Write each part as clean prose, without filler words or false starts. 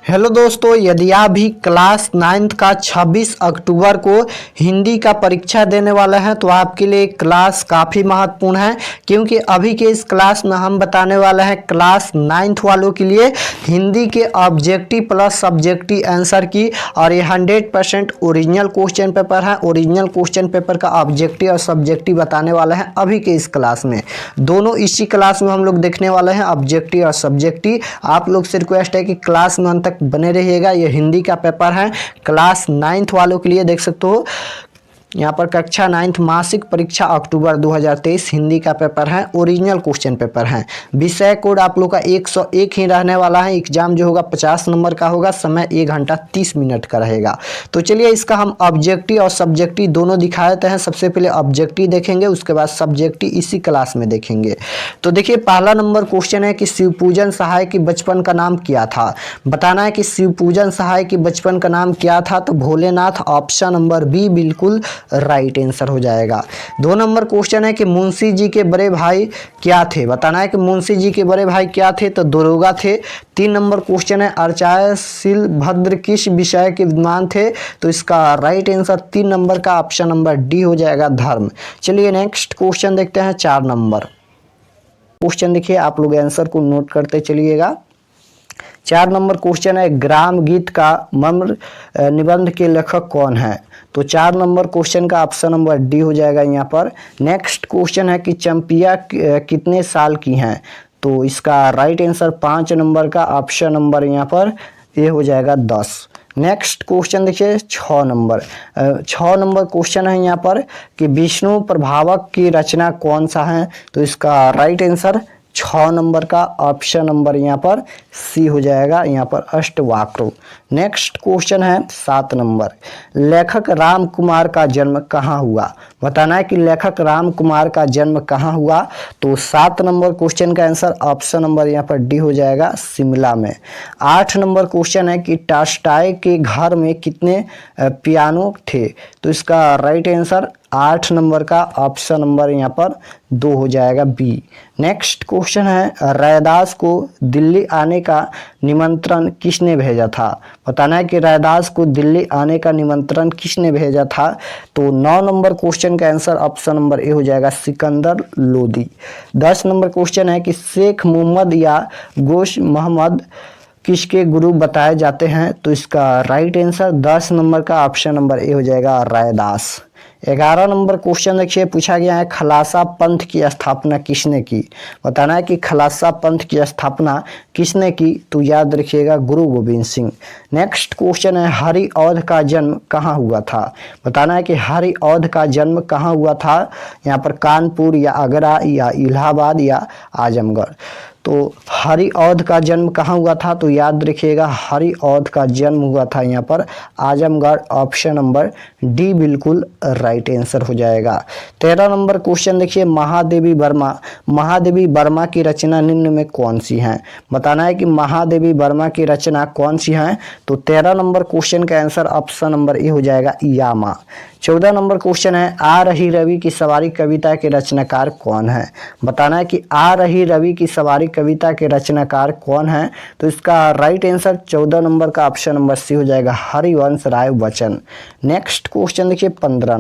Hello दोस्तों, यदि आप भी क्लास 9th का 26 अक्टूबर को हिंदी का परीक्षा देने वाले हैं तो आपके लिए क्लास काफ़ी महत्वपूर्ण है, क्योंकि अभी के इस क्लास में हम बताने वाले हैं क्लास 9th वालों के लिए हिंदी के ऑब्जेक्टिव प्लस सब्जेक्टिव आंसर की। और ये 100% ओरिजिनल क्वेश्चन पेपर है। ओरिजिनल क्वेश्चन पेपर का ऑब्जेक्टिव और सब्जेक्टिव बताने वाले हैं अभी के इस क्लास में। दोनों इसी क्लास में हम लोग देखने वाले हैं, ऑब्जेक्टिव और सब्जेक्टिव। आप लोग से रिक्वेस्ट है कि क्लास में अंत तक बने रहिएगा। ये हिंदी का पेपर है क्लास 9th वालों के लिए। देख सकते हो यहाँ पर कक्षा 9th मासिक परीक्षा अक्टूबर 2023 हिंदी का पेपर है, ओरिजिनल क्वेश्चन पेपर है। विषय कोड आप लोग का 101 ही रहने वाला है। एग्जाम जो होगा 50 नंबर का होगा, समय 1 घंटा 30 मिनट का रहेगा। तो चलिए इसका हम ऑब्जेक्टिव और सब्जेक्टिव दोनों दिखा देते हैं। सबसे पहले ऑब्जेक्टिव देखेंगे, उसके बाद सब्जेक्टिव इसी क्लास में देखेंगे। तो देखिए पहला नंबर क्वेश्चन है कि शिवपूजन सहाय की बचपन का नाम क्या था। बताना है कि शिवपूजन सहाय की बचपन का नाम क्या था। तो भोलेनाथ, ऑप्शन नंबर बी बिल्कुल राइट आंसर हो जाएगा। 2 नंबर क्वेश्चन है कि मुंशी जी के बड़े भाई क्या थे। बताना है कि मुंशी जी के बड़े भाई क्या थे। तो दरोगा थे। 3 नंबर क्वेश्चन है अर्चाय शीलभद्र किस विषय के विद्वान थे। तो इसका राइट आंसर 3 नंबर का ऑप्शन नंबर डी हो जाएगा, धर्म। चलिए नेक्स्ट क्वेश्चन देखते हैं। 4 नंबर क्वेश्चन देखिए, आप लोग आंसर को नोट करते चलिएगा। 4 नंबर क्वेश्चन है ग्राम गीत का मर्म निबंध के लेखक कौन है। तो 4 नंबर क्वेश्चन का ऑप्शन नंबर डी हो जाएगा यहाँ पर। नेक्स्ट क्वेश्चन है कि चंपिया कितने साल की हैं। तो इसका राइट आंसर 5 नंबर का ऑप्शन नंबर यहाँ पर ये हो जाएगा 10। नेक्स्ट क्वेश्चन देखिए 6 नंबर क्वेश्चन है यहाँ पर कि विष्णु प्रभावक की रचना कौन सा है। तो इसका राइट आंसर 6 नंबर का ऑप्शन नंबर यहाँ पर सी हो जाएगा, यहाँ पर अष्टवक्र। नेक्स्ट क्वेश्चन है 7 नंबर, लेखक राम कुमार का जन्म कहाँ हुआ। बताना है कि लेखक राम कुमार का जन्म कहाँ हुआ। तो 7 नंबर क्वेश्चन का आंसर ऑप्शन नंबर यहाँ पर डी हो जाएगा, शिमला में। 8 नंबर क्वेश्चन है कि टॉल्स्टॉय के घर में कितने पियानो थे। तो इसका राइट आंसर 8 नंबर का ऑप्शन नंबर यहाँ पर 2 हो जाएगा, बी। नेक्स्ट क्वेश्चन है रैदास को दिल्ली आने का निमंत्रण किसने भेजा था। बताना है कि रैदास को दिल्ली आने का निमंत्रण किसने भेजा था। तो 9 नंबर क्वेश्चन का आंसर ऑप्शन नंबर ए हो जाएगा, सिकंदर लोदी। 10 नंबर क्वेश्चन है कि शेख मोहम्मद या गोश मोहम्मद किसके गुरु बताए जाते हैं। तो इसका राइट आंसर 10 नंबर का ऑप्शन नंबर ए हो जाएगा, रैदास। 11 नंबर क्वेश्चन देखिए, पूछा गया है खालसा पंथ की स्थापना किसने की। बताना है कि खालसा पंथ की स्थापना किसने की। तो याद रखिएगा, गुरु गोविंद सिंह। नेक्स्ट क्वेश्चन है हरिऔध का जन्म कहाँ हुआ था। बताना है कि हरिऔध का जन्म कहाँ हुआ था। यहाँ पर कानपुर या आगरा या इलाहाबाद या आजमगढ़। तो हरिऔध का जन्म कहाँ हुआ था। तो याद रखिएगा, हरिऔध का जन्म हुआ था यहाँ पर आजमगढ़, ऑप्शन नंबर डी बिल्कुल राइट आंसर हो जाएगा। 13 नंबर क्वेश्चन देखिए, महादेवी वर्मा की रचना निम्न में कौन सी है। बताना है कि महादेवी वर्मा की रचना कौन सी है। तो 13 नंबर क्वेश्चन का आंसर ऑप्शन नंबर ए हो जाएगा, यामा। 14 नंबर क्वेश्चन है आ रही रवि की सवारी कविता के रचनाकार कौन है। बताना है कि आ रही रवि की सवारी कविता के रचनाकार कौन है। तो इसका राइट आंसर 14 नंबर का ऑप्शन नंबर सी हो जाएगा, हरिवंश राय बच्चन। नेक्स्ट क्वेश्चन देखिए 15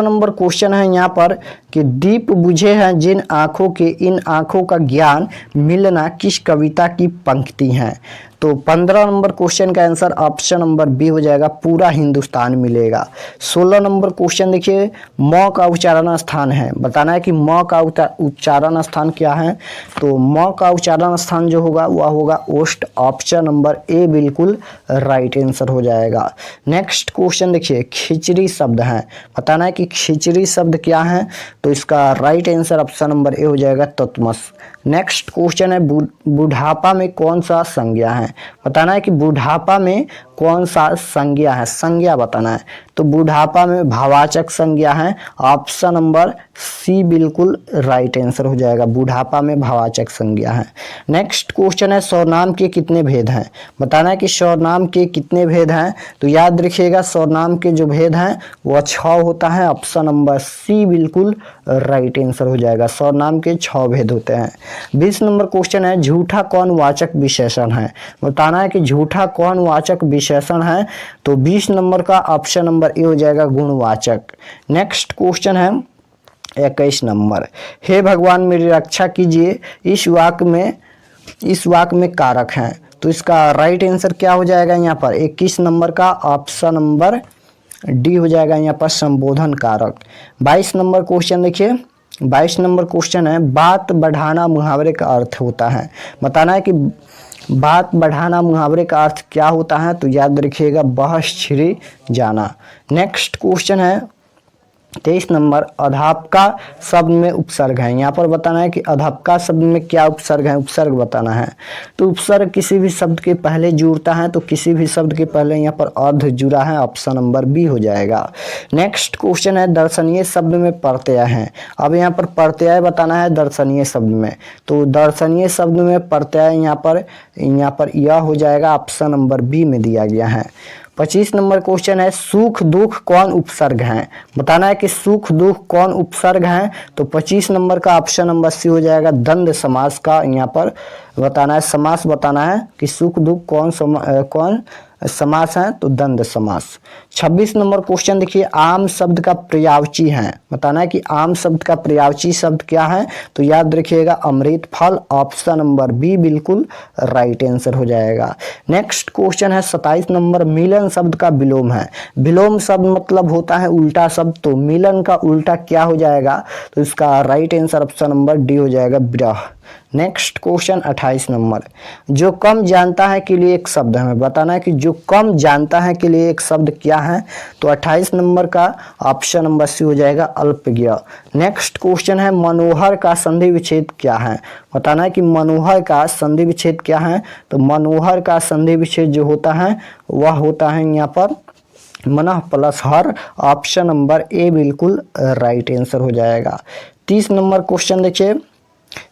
नंबर क्वेश्चन है यहाँ पर कि दीप बुझे हैं जिन आँखों के, इन आँखों का ज्ञान मिलना किस कविता की पंक्ति है। तो 15 नंबर क्वेश्चन का आंसर ऑप्शन नंबर बी हो जाएगा, पूरा हिंदुस्तान मिलेगा। 16 नंबर क्वेश्चन देखिए, म का उच्चारण स्थान है। बताना है कि म का उच्चारण स्थान क्या है। तो म का उच्चारण स्थान जो होगा वह होगा ओस्ट, ऑप्शन नंबर ए बिल्कुल राइट आंसर हो जाएगा। नेक्स्ट क्वेश्चन देखिए, खिचड़ी शब्द है। बताना है कि खिचड़ी शब्द क्या है। तो इसका right answer option number A हो जाएगा, तत्मस। नेक्स्ट क्वेश्चन है बुढ़ापा में कौन सा संज्ञा है। बताना है कि बुढ़ापा में कौन सा संज्ञा है, संज्ञा बताना है। तो बुढ़ापा में भाववाचक संज्ञा है, ऑप्शन नंबर सी बिल्कुल राइट आंसर हो जाएगा, बुढ़ापा में भाववाचक संज्ञा है। नेक्स्ट क्वेश्चन है सर्वनाम के कितने भेद हैं, बताना है कि सर्वनाम के कितने भेद हैं। तो याद रखिएगा सर्वनाम के जो भेद हैं वह 6 होता है, ऑप्शन नंबर सी बिल्कुल राइट आंसर हो जाएगा, सर्वनाम के 6 भेद होते हैं। 20 नंबर क्वेश्चन है झूठा कौन वाचक विशेषण है, बताना है कि झूठा कौन वाचक विशेषण है। तो 20 नंबर का ऑप्शन नंबर ए हो जाएगा गुणवाचक। नेक्स्ट क्वेश्चन है 21 नंबर, हे भगवान मेरी रक्षा कीजिए इस वाक्य में कारक हैं। तो इसका राइट आंसर क्या हो जाएगा यहाँ पर 21 नंबर का ऑप्शन नंबर डी हो जाएगा यहाँ पर संबोधन कारक। 22 नंबर क्वेश्चन देखिए, 22 नंबर क्वेश्चन है बात बढ़ाना मुहावरे का अर्थ होता है, बताना है कि बात बढ़ाना मुहावरे का अर्थ क्या होता है। तो याद रखिएगा बहस छिड़ी जाना। नेक्स्ट क्वेश्चन है 23 नंबर, अधापका शब्द में उपसर्ग है, यहाँ पर बताना है कि अधापका शब्द में क्या उपसर्ग है, उपसर्ग बताना है। तो उपसर्ग किसी भी शब्द के पहले जुड़ता है, तो किसी भी शब्द के पहले यहाँ पर अर्ध जुड़ा है, ऑप्शन नंबर बी हो जाएगा। नेक्स्ट क्वेश्चन है दर्शनीय शब्द में प्रत्यय है, अब यहाँ पर प्रत्यय बताना है दर्शनीय शब्द में। तो दर्शनीय शब्द में प्रत्यय यहाँ पर यह हो जाएगा, ऑप्शन नंबर बी में दिया गया है। 25 नंबर क्वेश्चन है सुख दुख कौन उपसर्ग हैं, बताना है कि सुख दुख कौन उपसर्ग हैं। तो 25 नंबर का ऑप्शन नंबर सी हो जाएगा द्वंद्व समास का यहाँ पर बताना है, समास बताना है कि सुख दुख कौन समास है, तो द्वंद्व समास। 26 नंबर क्वेश्चन देखिए आम शब्द का पर्यायवाची है, बताना है कि आम शब्द का पर्यायवाची शब्द क्या है। तो याद रखिएगा अमृत फल, ऑप्शन नंबर बी बिल्कुल राइट आंसर हो जाएगा। नेक्स्ट क्वेश्चन है 27 नंबर, मिलन शब्द का विलोम है, विलोम शब्द मतलब होता है उल्टा शब्द, तो मिलन का उल्टा क्या हो जाएगा। तो इसका right answer option number D हो जाएगा विरह। नेक्स्ट क्वेश्चन 28 नंबर, जो कम जानता है के लिए एक शब्द है, बताना है कि जो कम जानता है के लिए एक शब्द क्या है। तो 28 नंबर का ऑप्शन नंबर सी हो जाएगा अल्पज्ञ। नेक्स्ट क्वेश्चन है मनोहर का संधि विच्छेद क्या है, बताना है कि मनोहर का संधि विच्छेद क्या है। तो मनोहर का संधि विच्छेद जो होता है वह होता है यहाँ पर मनः plus her, option number A बिल्कुल राइट आंसर हो जाएगा। 30 नंबर क्वेश्चन देखिए,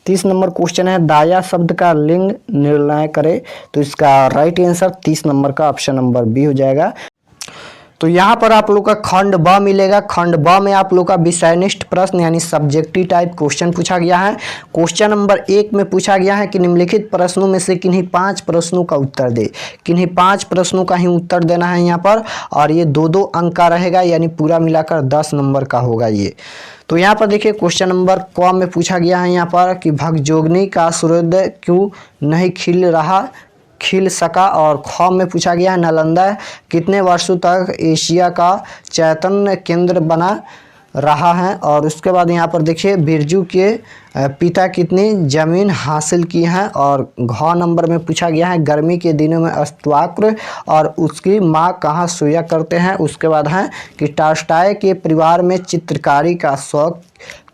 30 नंबर क्वेश्चन है दाया शब्द का लिंग निर्णय करे। तो इसका राइट आंसर 30 नंबर का ऑप्शन नंबर बी हो जाएगा। तो यहाँ पर आप लोग का खंड ब मिलेगा, खंड ब में आप लोग का विषयनिष्ठ प्रश्न यानी सब्जेक्टिव टाइप क्वेश्चन पूछा गया है। क्वेश्चन नंबर 1 में पूछा गया है कि निम्नलिखित प्रश्नों में से किन्हीं 5 प्रश्नों का उत्तर दे, किन्हीं 5 प्रश्नों का ही उत्तर देना है यहाँ पर, और ये 2-2 अंक का रहेगा यानी पूरा मिलाकर 10 नंबर का होगा ये। तो यहाँ पर देखिए क्वेश्चन नंबर क में पूछा गया है यहाँ पर कि भगजोगनी का सूर्योदय क्यों नहीं खिल सका, और ख में पूछा गया है नालंदा कितने वर्षों तक एशिया का चैतन्य केंद्र बना रहा है। और उसके बाद यहाँ पर देखिए बिरजू के पिता कितनी जमीन हासिल की हैं, और घ नंबर में पूछा गया है गर्मी के दिनों में अस्तवाक्र और उसकी माँ कहाँ सोया करते हैं। उसके बाद है कि टॉल्स्टॉय के परिवार में चित्रकारी का शौक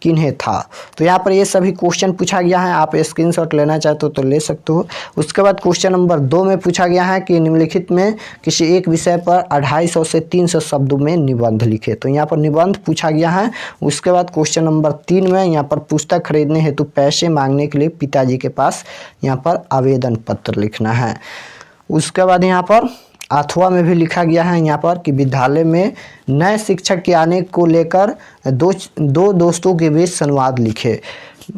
किन्हें था। तो यहाँ पर ये सभी क्वेश्चन पूछा गया है, आप स्क्रीनशॉट लेना चाहते हो तो ले सकते हो। उसके बाद क्वेश्चन नंबर 2 में पूछा गया है कि निम्नलिखित में किसी एक विषय पर 250 से 300 शब्दों में निबंध लिखे। तो यहाँ पर निबंध पूछा गया है। उसके बाद क्वेश्चन नंबर 3 में यहाँ पर पुस्तक खरीदने हेतु पैसे मांगने के लिए पिताजी के पास यहाँ पर आवेदन पत्र लिखना है। उसके बाद यहाँ पर अथवा में भी लिखा गया है यहाँ पर कि विद्यालय में नए शिक्षक के आने को लेकर दो दोस्तों के बीच संवाद लिखे।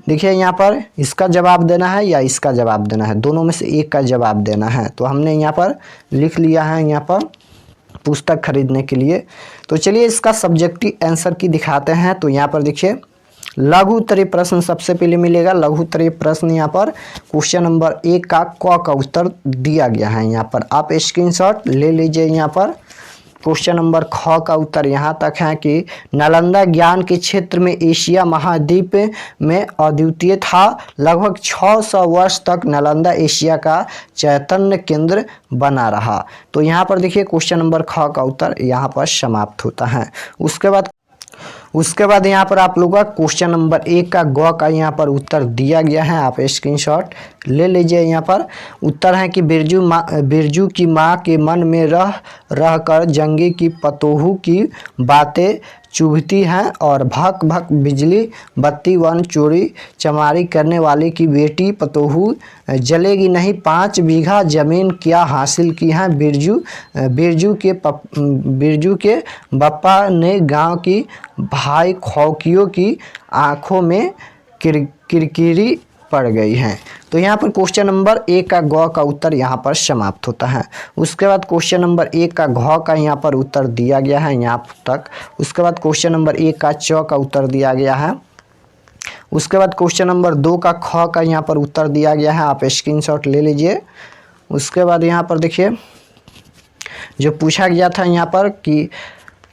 देखिए यहाँ पर इसका जवाब देना है या इसका जवाब देना है, दोनों में से एक का जवाब देना है। तो हमने यहाँ पर लिख लिया है यहाँ पर पुस्तक खरीदने के लिए। तो चलिए इसका सब्जेक्टिव आंसर की दिखाते हैं। तो यहाँ पर देखिए लघु उत्तरीय प्रश्न सबसे पहले मिलेगा। लघु उत्तरीय प्रश्न यहाँ पर क्वेश्चन नंबर 1 का क का उत्तर दिया गया है। यहाँ पर आप स्क्रीनशॉट ले लीजिए। यहाँ पर क्वेश्चन नंबर ख का उत्तर यहाँ तक है कि नालंदा ज्ञान के क्षेत्र में एशिया महाद्वीप में अद्वितीय था। लगभग 600 वर्ष तक नालंदा एशिया का चैतन्य केंद्र बना रहा। तो यहाँ पर देखिए क्वेश्चन नंबर ख का उत्तर यहाँ पर समाप्त होता है। उसके बाद उसके बाद यहाँ पर आप लोग का क्वेश्चन नंबर 1 का ग का यहाँ पर उत्तर दिया गया है, आप स्क्रीनशॉट ले लीजिए। यहाँ पर उत्तर है कि बिरजू की माँ के मन में रह कर जंगी की पतोहू की बातें चुभती हैं और भक भक बिजली बत्ती वन चोरी चमारी करने वाले की बेटी पतोहू जलेगी नहीं। 5 बीघा जमीन क्या हासिल की है बिरजू के बप्पा ने गांव की भाई खौकियों की आंखों में किरकिरी पड़ गई हैं। तो यहाँ पर क्वेश्चन नंबर 1 का ग का उत्तर यहाँ पर समाप्त होता है। उसके बाद क्वेश्चन नंबर 1 का घ का यहाँ पर उत्तर दिया गया है यहाँ तक। उसके बाद क्वेश्चन नंबर 1 का च का उत्तर दिया गया है। उसके बाद क्वेश्चन नंबर 2 का ख का यहाँ पर उत्तर दिया गया है, आप स्क्रीनशॉट ले लीजिए। उसके बाद यहाँ पर देखिए जो पूछा गया था यहाँ पर कि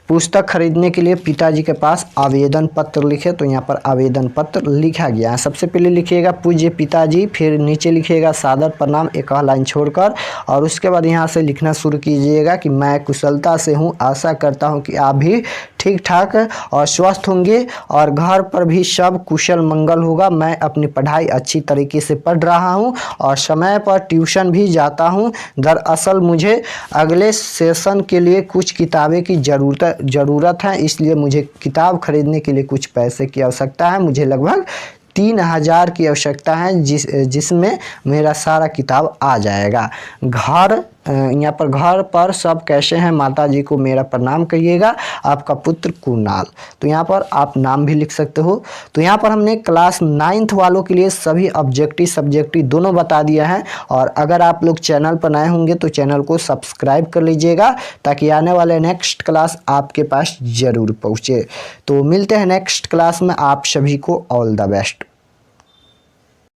पुस्तक खरीदने के लिए पिताजी के पास आवेदन पत्र लिखे, तो यहाँ पर आवेदन पत्र लिखा गया है। सबसे पहले लिखिएगा पूज्य पिताजी, फिर नीचे लिखिएगा सादर प्रणाम एक लाइन छोड़कर, और उसके बाद यहाँ से लिखना शुरू कीजिएगा कि मैं कुशलता से हूँ, आशा करता हूँ कि आप भी ठीक ठाक और स्वस्थ होंगे और घर पर भी सब कुशल मंगल होगा। मैं अपनी पढ़ाई अच्छी तरीके से पढ़ रहा हूँ और समय पर ट्यूशन भी जाता हूँ। दरअसल मुझे अगले सेशन के लिए कुछ किताबें की ज़रूरत है, इसलिए मुझे किताब खरीदने के लिए कुछ पैसे की आवश्यकता है। मुझे लगभग 3000 की आवश्यकता है जिसमें मेरा सारा किताब आ जाएगा। यहाँ पर घर पर सब कैसे हैं, माता जी को मेरा प्रणाम कहिएगा, आपका पुत्र कुणाल। तो यहाँ पर आप नाम भी लिख सकते हो। तो यहाँ पर हमने क्लास 9th वालों के लिए सभी ऑब्जेक्टिव सब्जेक्टिव दोनों बता दिया है। और अगर आप लोग चैनल पर नए होंगे तो चैनल को सब्सक्राइब कर लीजिएगा ताकि आने वाले नेक्स्ट क्लास आपके पास ज़रूर पहुँचे। तो मिलते हैं नेक्स्ट क्लास में, आप सभी को ऑल द बेस्ट।